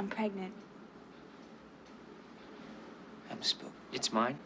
I'm pregnant. I'm spooked. It's mine.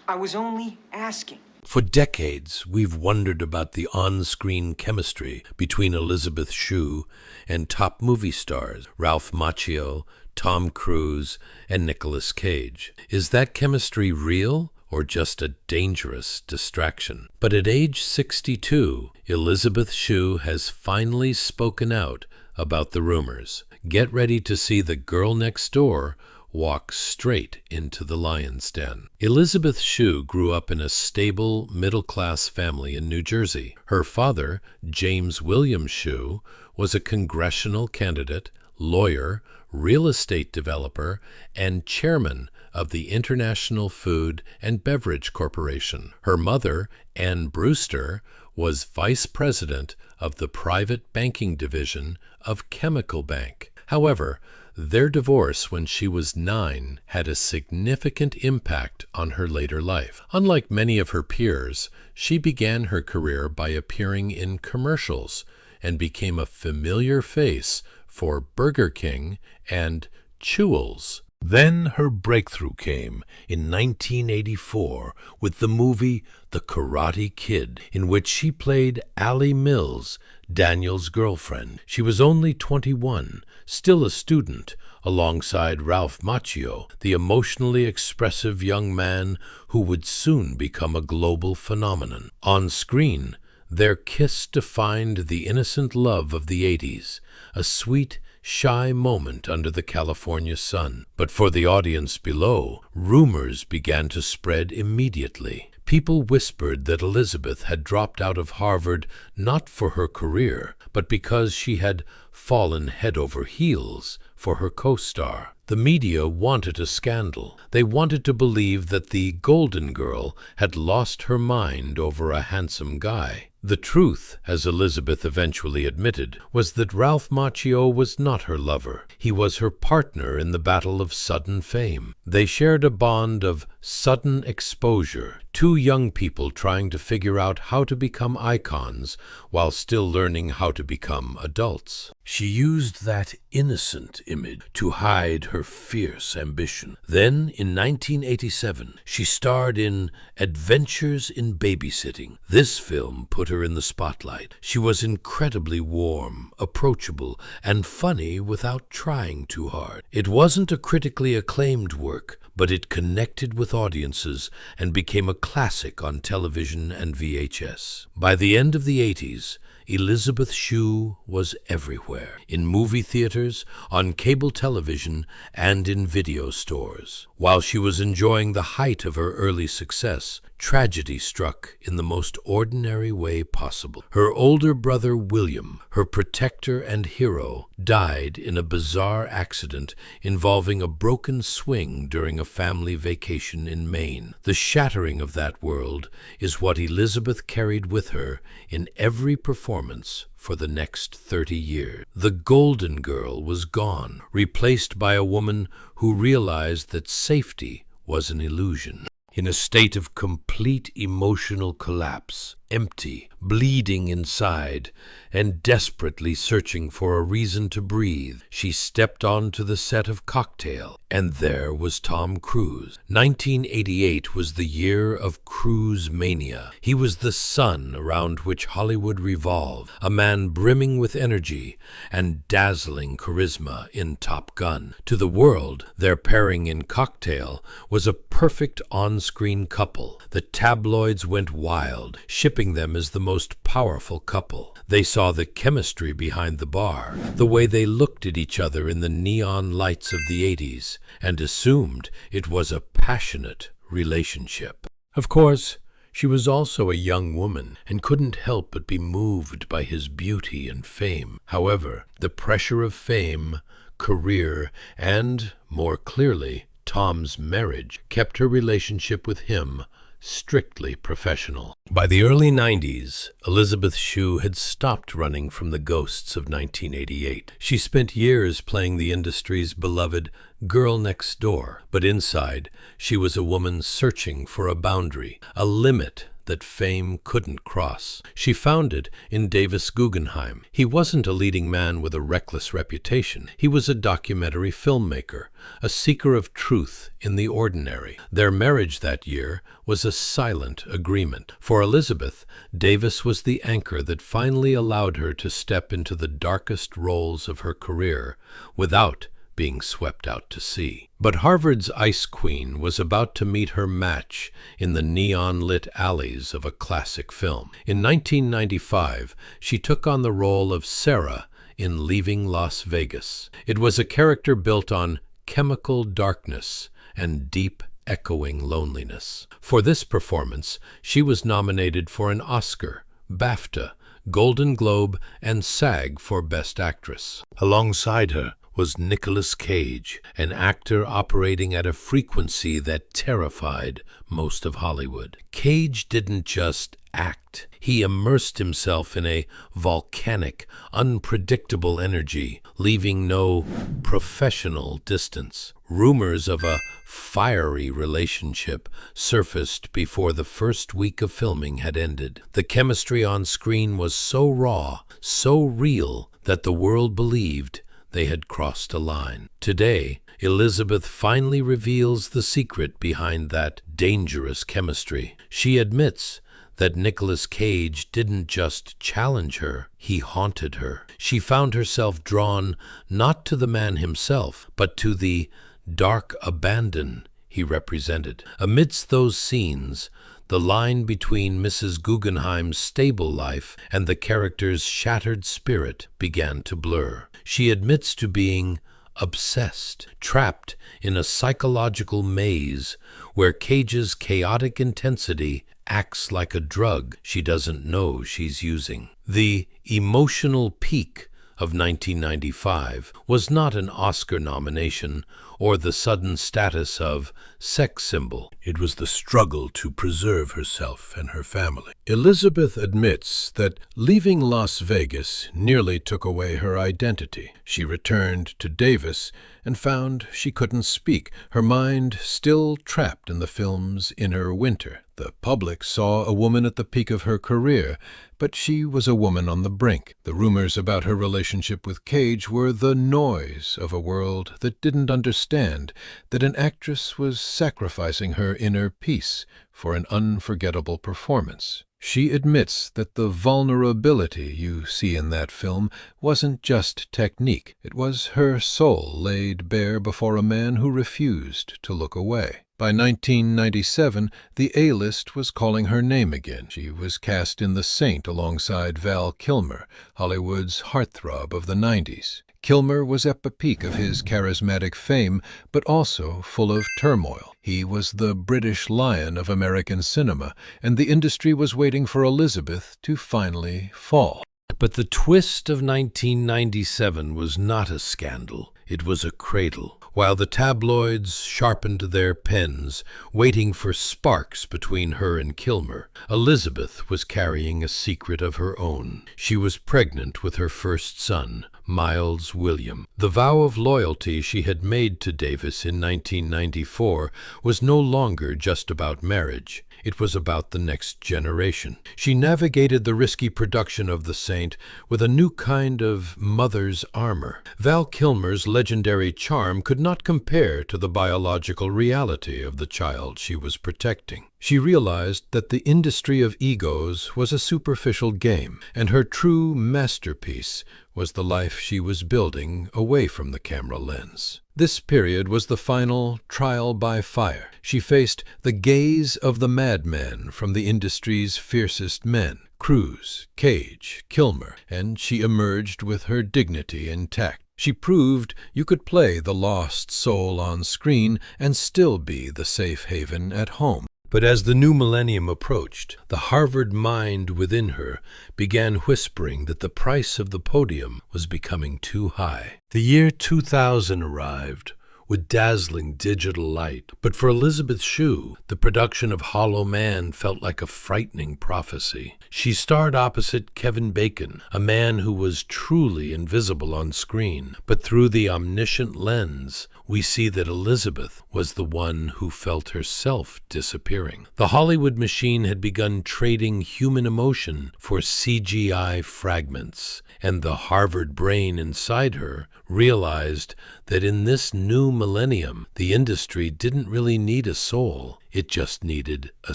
I was only asking. For decades, we've wondered about the on-screen chemistry between Elisabeth Shue and top movie stars Ralph Macchio, Tom Cruise, and Nicolas Cage. Is that chemistry real or just a dangerous distraction? But at age 62, Elisabeth Shue has finally spoken out about the rumors. Get ready to see the girl next door walk straight into the lion's den. Elisabeth Shue grew up in a stable, middle-class family in New Jersey. Her father, James William Shue, was a congressional candidate, lawyer, real estate developer, and chairman of the International Food and Beverage Corporation. Her mother, Ann Brewster, was vice president of the private banking division of Chemical Bank. However, their divorce when she was 9 had a significant impact on her later life. Unlike many of her peers, she began her career by appearing in commercials and became a familiar face for Burger King and Chewels. Then her breakthrough came in 1984 with the movie The Karate Kid, in which she played Allie Mills, Daniel's girlfriend. She was only 21, still a student, alongside Ralph Macchio, the emotionally expressive young man who would soon become a global phenomenon. On screen, their kiss defined the innocent love of the 80s, a sweet, shy moment under the California sun. But for the audience below, rumors began to spread immediately. People whispered that Elisabeth had dropped out of Harvard not for her career, but because she had fallen head over heels for her co-star. The media wanted a scandal. They wanted to believe that the Golden Girl had lost her mind over a handsome guy. The truth, as Elisabeth eventually admitted, was that Ralph Macchio was not her lover. He was her partner in the battle of sudden fame. They shared a bond of sudden exposure, two young people trying to figure out how to become icons while still learning how to become adults. She used that innocent image to hide her fierce ambition. Then, in 1987, she starred in Adventures in Babysitting. This film put her in the spotlight. She was incredibly warm, approachable, and funny without trying too hard. It wasn't a critically acclaimed work, but it connected with audiences and became a classic on television and VHS. By the end of the 80s, Elisabeth Shue was everywhere, in movie theaters, on cable television, and in video stores. While she was enjoying the height of her early success, tragedy struck in the most ordinary way possible. Her older brother William, her protector and hero, died in a bizarre accident involving a broken swing during a family vacation in Maine. The shattering of that world is what Elisabeth carried with her in every performance for the next 30 years. The Golden Girl was gone, replaced by a woman who realized that safety was an illusion. In a state of complete emotional collapse, empty, bleeding inside, and desperately searching for a reason to breathe, she stepped onto the set of Cocktail, and there was Tom Cruise. 1988 was the year of Cruise mania. He was the sun around which Hollywood revolved, a man brimming with energy and dazzling charisma in Top Gun. To the world, their pairing in Cocktail was a perfect on-screen couple. The tabloids went wild, shipping them as the most powerful couple. They saw the chemistry behind the bar, the way they looked at each other in the neon lights of the 80s, and assumed it was a passionate relationship. Of course, she was also a young woman and couldn't help but be moved by his beauty and fame. However, the pressure of fame, career, and, more clearly, Tom's marriage kept her relationship with him strictly professional. By the early 90s, Elisabeth Shue had stopped running from the ghosts of 1988. She spent years playing the industry's beloved girl next door, but inside, she was a woman searching for a boundary, a limit that fame couldn't cross. She found it in Davis Guggenheim. He wasn't a leading man with a reckless reputation. He was a documentary filmmaker, a seeker of truth in the ordinary. Their marriage that year was a silent agreement. For Elisabeth, Davis was the anchor that finally allowed her to step into the darkest roles of her career without being swept out to sea. But Harvard's Ice Queen was about to meet her match in the neon-lit alleys of a classic film. In 1995, she took on the role of Sarah in Leaving Las Vegas. It was a character built on chemical darkness and deep, echoing loneliness. For this performance, she was nominated for an Oscar, BAFTA, Golden Globe, and SAG for Best Actress. Alongside her was Nicolas Cage, an actor operating at a frequency that terrified most of Hollywood. Cage didn't just act. He immersed himself in a volcanic, unpredictable energy, leaving no professional distance. Rumors of a fiery relationship surfaced before the first week of filming had ended. The chemistry on screen was so raw, so real, that the world believed they had crossed a line. Today, Elisabeth finally reveals the secret behind that dangerous chemistry. She admits that Nicolas Cage didn't just challenge her, he haunted her. She found herself drawn not to the man himself, but to the dark abandon he represented. Amidst those scenes, the line between Mrs. Guggenheim's stable life and the character's shattered spirit began to blur. She admits to being obsessed, trapped in a psychological maze where Cage's chaotic intensity acts like a drug she doesn't know she's using. The emotional peak of 1995 was not an Oscar nomination or the sudden status of sex symbol. It was the struggle to preserve herself and her family. Elisabeth admits that leaving Las Vegas nearly took away her identity. She returned to Davis and found she couldn't speak, her mind still trapped in the film's inner winter. The public saw a woman at the peak of her career, but she was a woman on the brink. The rumors about her relationship with Cage were the noise of a world that didn't understand that an actress was sacrificing her inner peace for an unforgettable performance. She admits that the vulnerability you see in that film wasn't just technique. It was her soul laid bare before a man who refused to look away. By 1997, the A-list was calling her name again. She was cast in The Saint alongside Val Kilmer, Hollywood's heartthrob of the 90s. Kilmer was at the peak of his charismatic fame, but also full of turmoil. He was the British lion of American cinema, and the industry was waiting for Elisabeth to finally fall. But the twist of 1997 was not a scandal. It was a cradle. While the tabloids sharpened their pens, waiting for sparks between her and Kilmer, Elisabeth was carrying a secret of her own. She was pregnant with her first son, Miles William. The vow of loyalty she had made to Davis in 1994 was no longer just about marriage. It was about the next generation. She navigated the risky production of The Saint with a new kind of mother's armor. Val Kilmer's legendary charm could not compare to the biological reality of the child she was protecting. She realized that the industry of egos was a superficial game, and her true masterpiece was the life she was building away from the camera lens. This period was the final trial by fire. She faced the gaze of the madman from the industry's fiercest men, Cruise, Cage, Kilmer, and she emerged with her dignity intact. She proved you could play the lost soul on screen and still be the safe haven at home. But as the new millennium approached, the Harvard mind within her began whispering that the price of the podium was becoming too high. The year 2000 arrived, with dazzling digital light. But for Elisabeth Shue, the production of Hollow Man felt like a frightening prophecy. She starred opposite Kevin Bacon, a man who was truly invisible on screen. But through the omniscient lens, we see that Elisabeth was the one who felt herself disappearing. The Hollywood machine had begun trading human emotion for CGI fragments, and the Harvard brain inside her realized that in this new millennium, the industry didn't really need a soul. It just needed a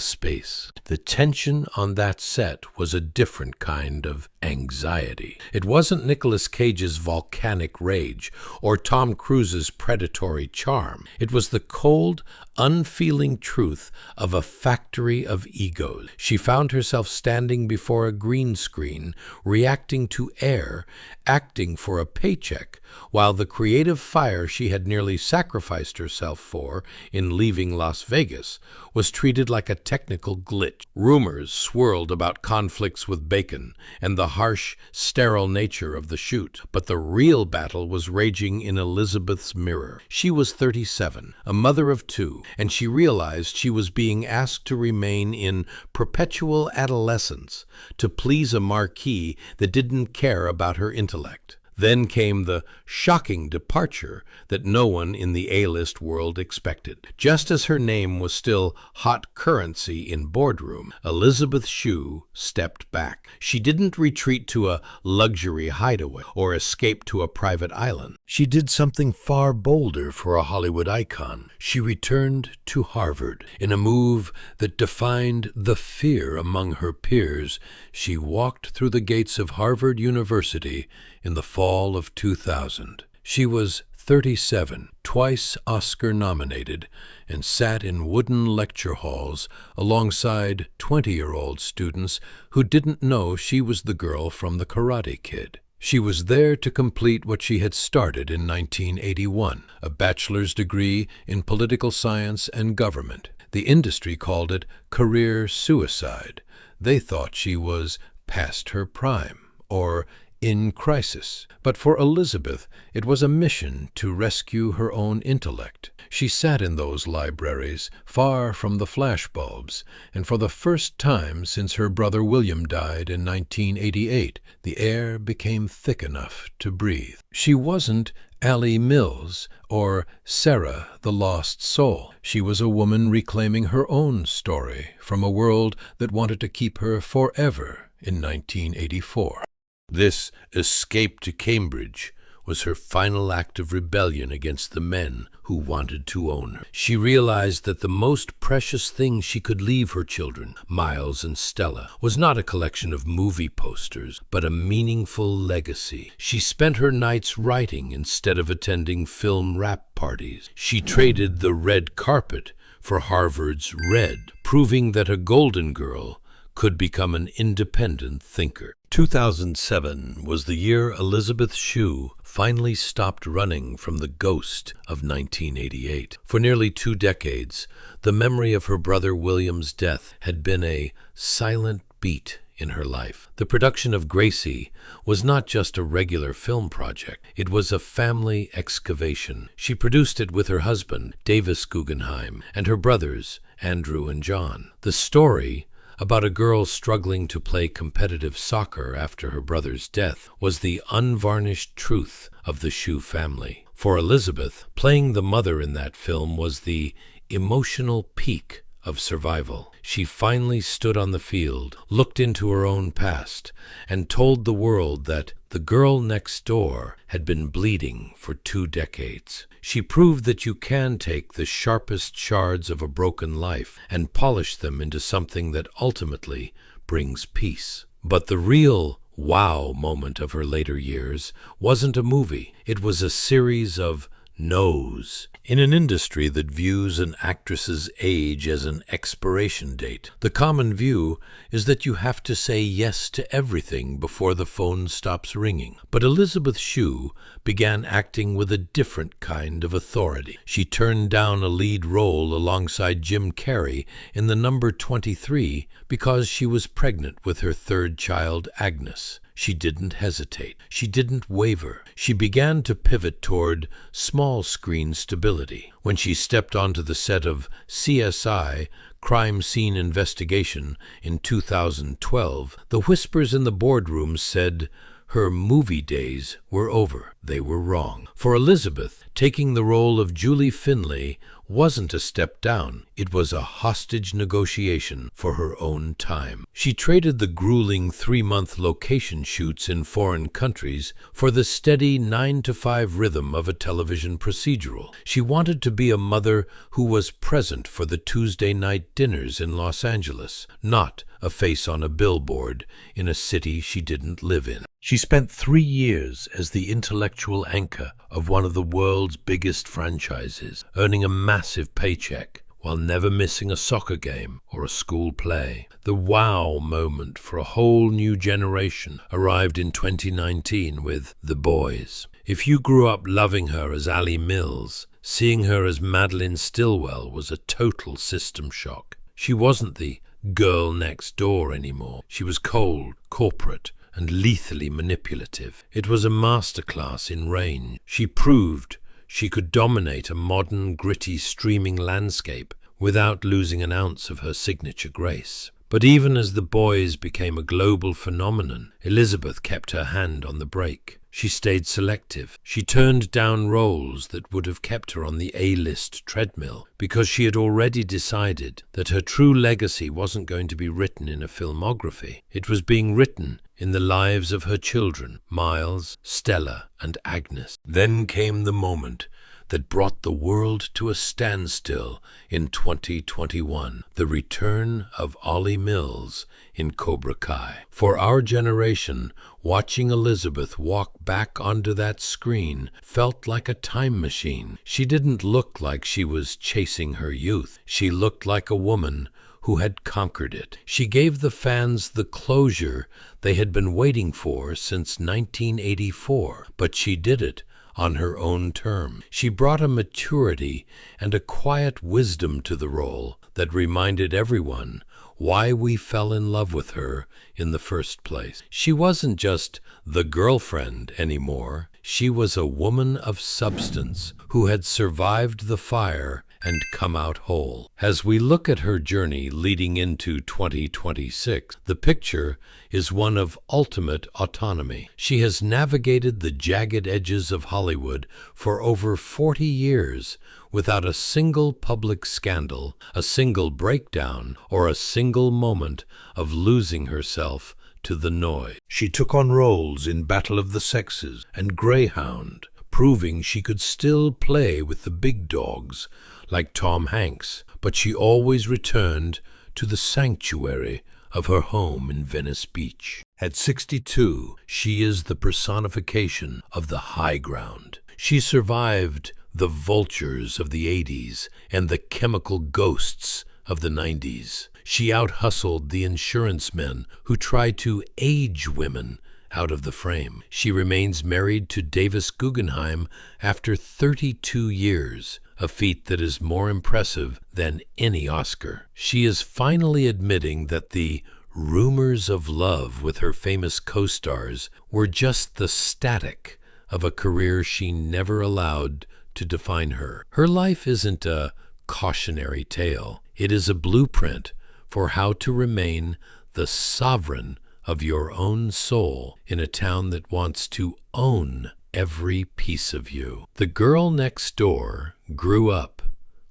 space. The tension on that set was a different kind of anxiety. It wasn't Nicolas Cage's volcanic rage or Tom Cruise's predatory charm. It was the cold, unfeeling truth of a factory of egos. She found herself standing before a green screen, reacting to air, acting for a paycheck, while the creative fire she had nearly sacrificed herself for in leaving Las Vegas was treated like a technical glitch. Rumors swirled about conflicts with Bacon and the harsh, sterile nature of the shoot, but the real battle was raging in Elisabeth's mirror. She was 37, a mother of two, and she realized she was being asked to remain in perpetual adolescence to please a marquee that didn't care about her intellect. Then came the shocking departure that no one in the A-list world expected. Just as her name was still hot currency in boardroom, Elisabeth Shue stepped back. She didn't retreat to a luxury hideaway or escape to a private island. She did something far bolder for a Hollywood icon. She returned to Harvard. In a move that defined the fear among her peers, she walked through the gates of Harvard University in the fall of 2000. She was 37, twice Oscar-nominated, and sat in wooden lecture halls alongside 20-year-old students who didn't know she was the girl from The Karate Kid. She was there to complete what she had started in 1981, a bachelor's degree in political science and government. The industry called it career suicide. They thought she was past her prime, or in crisis. But for Elisabeth, it was a mission to rescue her own intellect. She sat in those libraries, far from the flashbulbs, and for the first time since her brother William died in 1988, the air became thick enough to breathe. She wasn't Allie Mills or Sarah the Lost Soul. She was a woman reclaiming her own story from a world that wanted to keep her forever in 1984. This escape to Cambridge was her final act of rebellion against the men who wanted to own her. She realized that the most precious thing she could leave her children, Miles and Stella, was not a collection of movie posters, but a meaningful legacy. She spent her nights writing instead of attending film wrap parties. She traded the red carpet for Harvard's red, proving that a golden girl could become an independent thinker. 2007 was the year Elisabeth Shue finally stopped running from the ghost of 1988. For nearly 2 decades, the memory of her brother William's death had been a silent beat in her life. The production of Gracie was not just a regular film project. It was a family excavation. She produced it with her husband, Davis Guggenheim, and her brothers, Andrew and John. The story, about a girl struggling to play competitive soccer after her brother's death, was the unvarnished truth of the Shue family. For Elisabeth, playing the mother in that film was the emotional peak of survival. She finally stood on the field, looked into her own past, and told the world that the girl next door had been bleeding for 2 decades. She proved that you can take the sharpest shards of a broken life and polish them into something that ultimately brings peace. But the real wow moment of her later years wasn't a movie. It was a series of no's. In an industry that views an actress's age as an expiration date, the common view is that you have to say yes to everything before the phone stops ringing. But Elisabeth Shue began acting with a different kind of authority. She turned down a lead role alongside Jim Carrey in the number 23 because she was pregnant with her 3rd child, Agnes. She didn't hesitate. She didn't waver. She began to pivot toward small-screen stability. When she stepped onto the set of CSI, Crime Scene Investigation, in 2012, the whispers in the boardroom said her movie days were over. They were wrong. For Elisabeth, taking the role of Julie Finlay wasn't a step down. It was a hostage negotiation for her own time. She traded the grueling 3-month location shoots in foreign countries for the steady 9-to-5 rhythm of a television procedural. She wanted to be a mother who was present for the Tuesday night dinners in Los Angeles, not a face on a billboard in a city she didn't live in. She spent 3 years as the intellectual anchor of one of the world's biggest franchises, earning a massive paycheck while never missing a soccer game or a school play. The wow moment for a whole new generation arrived in 2019 with The Boys. If you grew up loving her as Ally Mills, seeing her as Madeline Stillwell was a total system shock. She wasn't the girl next door anymore. She was cold, corporate, and lethally manipulative. It was a masterclass in range. She proved she could dominate a modern, gritty, streaming landscape without losing an ounce of her signature grace. But even as The Boys became a global phenomenon, Elisabeth kept her hand on the brake. She stayed selective. She turned down roles that would have kept her on the A-list treadmill because she had already decided that her true legacy wasn't going to be written in a filmography. It was being written in the lives of her children, Miles, Stella, and Agnes. Then came the moment that brought the world to a standstill in 2021, the return of Ollie Mills in Cobra Kai. For our generation, watching Elisabeth walk back onto that screen felt like a time machine. She didn't look like she was chasing her youth. She looked like a woman who had conquered it. She gave the fans the closure they had been waiting for since 1984, but she did it on her own terms. She brought a maturity and a quiet wisdom to the role that reminded everyone why we fell in love with her in the first place. She wasn't just the girlfriend anymore. She was a woman of substance who had survived the fire and come out whole. As we look at her journey leading into 2026, the picture is one of ultimate autonomy. She has navigated the jagged edges of Hollywood for over 40 years without a single public scandal, a single breakdown, or a single moment of losing herself to the noise. She took on roles in Battle of the Sexes and Greyhound, proving she could still play with the big dogs like Tom Hanks, but she always returned to the sanctuary of her home in Venice Beach. At 62, she is the personification of the high ground. She survived the vultures of the 80s and the chemical ghosts of the 90s. She out-hustled the insurance men who tried to age women out of the frame. She remains married to Davis Guggenheim after 32 years, a feat that is more impressive than any Oscar. She is finally admitting that the rumors of love with her famous co-stars were just the static of a career she never allowed to define her. Her life isn't a cautionary tale. It is a blueprint for how to remain the sovereign of your own soul in a town that wants to own every piece of you. The girl next door grew up,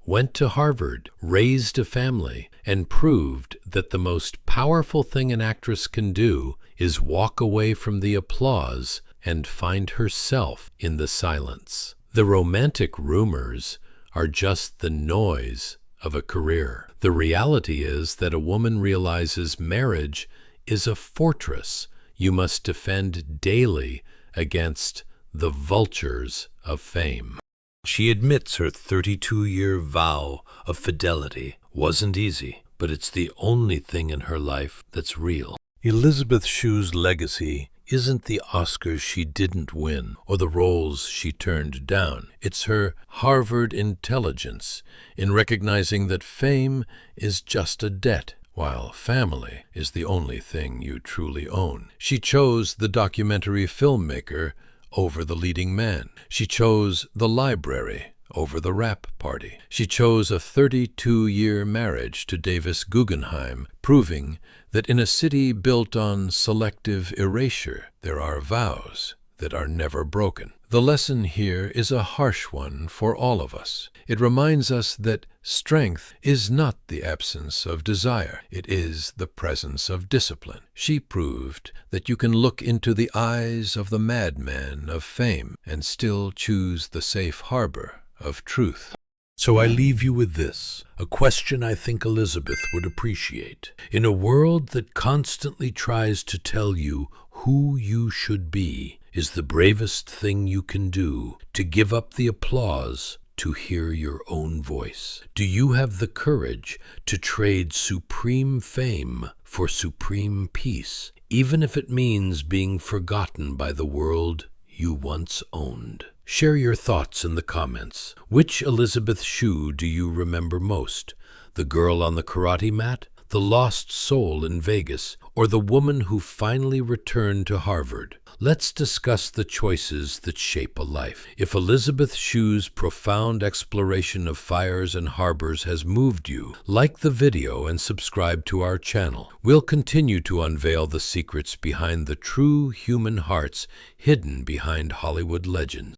went to Harvard, raised a family, and proved that the most powerful thing an actress can do is walk away from the applause and find herself in the silence. The romantic rumors are just the noise of a career. The reality is that a woman realizes marriage is a fortress you must defend daily against the vultures of fame. She admits her 32-year vow of fidelity wasn't easy, but it's the only thing in her life that's real. Elisabeth Shue's legacy isn't the Oscars she didn't win or the roles she turned down. It's her Harvard intelligence in recognizing that fame is just a debt while family is the only thing you truly own. She chose the documentary filmmaker over the leading man. She chose the library over the rap party. She chose a 32-year marriage to Davis Guggenheim, proving that in a city built on selective erasure, there are vows that are never broken. The lesson here is a harsh one for all of us. It reminds us that strength is not the absence of desire. It is the presence of discipline. She proved that you can look into the eyes of the madman of fame and still choose the safe harbor of truth. So I leave you with this, a question I think Elisabeth would appreciate. In a world that constantly tries to tell you who you should be, is the bravest thing you can do to give up the applause to hear your own voice? Do you have the courage to trade supreme fame for supreme peace, even if it means being forgotten by the world you once owned? Share your thoughts in the comments. Which Elisabeth Shue do you remember most? The girl on the karate mat, the lost soul in Vegas, or the woman who finally returned to Harvard? Let's discuss the choices that shape a life. If Elisabeth Shue's profound exploration of fires and harbors has moved you, like the video and subscribe to our channel. We'll continue to unveil the secrets behind the true human hearts hidden behind Hollywood legends.